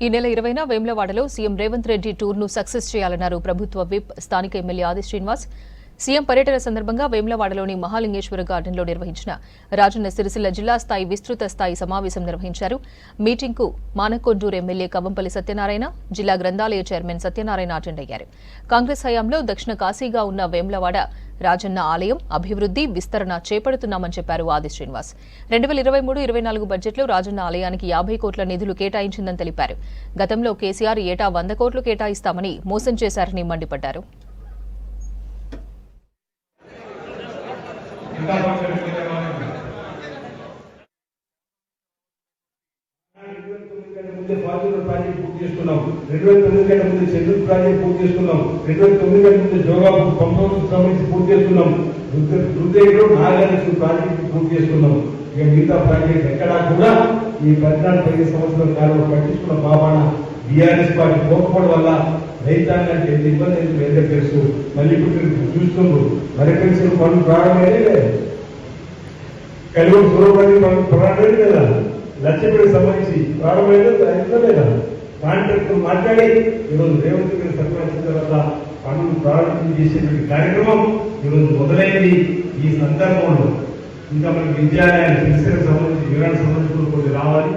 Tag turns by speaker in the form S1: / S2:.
S1: ఈ నెల 20న వేములవాడలో సీఎం రేవంత్ రెడ్డి టూర్ను సక్సెస్ చేయాలన్నారు ప్రభుత్వ విప్ స్థానిక ఎమ్మెల్యే ఆది శ్రీనివాస్. సీఎం పర్యటన సందర్భంగా వేములవాడలోని మహాలింగేశ్వర గార్డెన్లో నిర్వహించిన రాజన్న సిరిసిల్ల జిల్లా స్థాయి విస్తృత స్థాయి సమావేశం నిర్వహించారు. మీటింగ్కు మానకొండూరు ఎమ్మెల్యే కవంపల్లి సత్యనారాయణ, జిల్లా గ్రంథాలయ చైర్మన్ సత్యనారాయణ అటెండ్ అయ్యారు. కాంగ్రెస్ హయాంలో దక్షిణ కాశీగా ఉన్న వేములవాడ రాజన్న ఆలయం అభివృద్ధి విస్తరణ చేపడుతున్నామని చెప్పారు ఆది శ్రీనివాస్. 2023-24 బడ్జెట్లో రాజన్న ఆలయానికి 50 కోట్ల నిధులు కేటాయించిందని తెలిపారు. గతంలో కేసీఆర్ ఏటా 100 కోట్లు కేటాయిస్తామని మోసం చేశారని మండిపడ్డారు.
S2: ప్రాజెక్ట్ పూర్తి చేసుకున్నాం. 2009 కంటే ముందు షెడ్యూల్ ప్రాజెక్ట్ పూర్తి చేసుకున్నాం. 2009 కంటే ముందు జోగాపూర్ పంప్ హౌస్ సంబంధించి పూర్తి చేసుకున్నాం. రుద్రేలో నాగార్జున ప్రాజెక్టు పూర్తి చేసుకున్నాం. ఇక మిగతా ప్రాజెక్ట్ ఎక్కడా కూడా ఈ 14-15 సంవత్సరాల కాలంలో పట్టించుకున్న బాబాన బీఆర్ఎస్ పార్టీ పోకపోవడం వల్ల రైతాంగానికి ఎంత ఇబ్బంది అయింది ఎంత తెలుసు. మళ్ళీ ఇప్పుడు చూస్తున్నారు మరి పెన్షన్ పనులు ప్రారంభమే కలిగి సురపడి పనులు ప్రారంభమే కదా. లక్ష్యపడికి సంబంధించి ప్రారంభమైందో లేదా కాంట్రాక్టర్ మాట్లాడి ఈరోజు రేవంత్ రెడ్డి సర్పంచ్ తర్వాత పనులు ప్రారంభం చేసేటువంటి కార్యక్రమం ఈరోజు మొదలైంది. ఈ సందర్భంలో ఇంకా మనకి విద్యాలయాలు సంబంధించి వివరాలకు సంబంధించి కొన్ని రావాలి.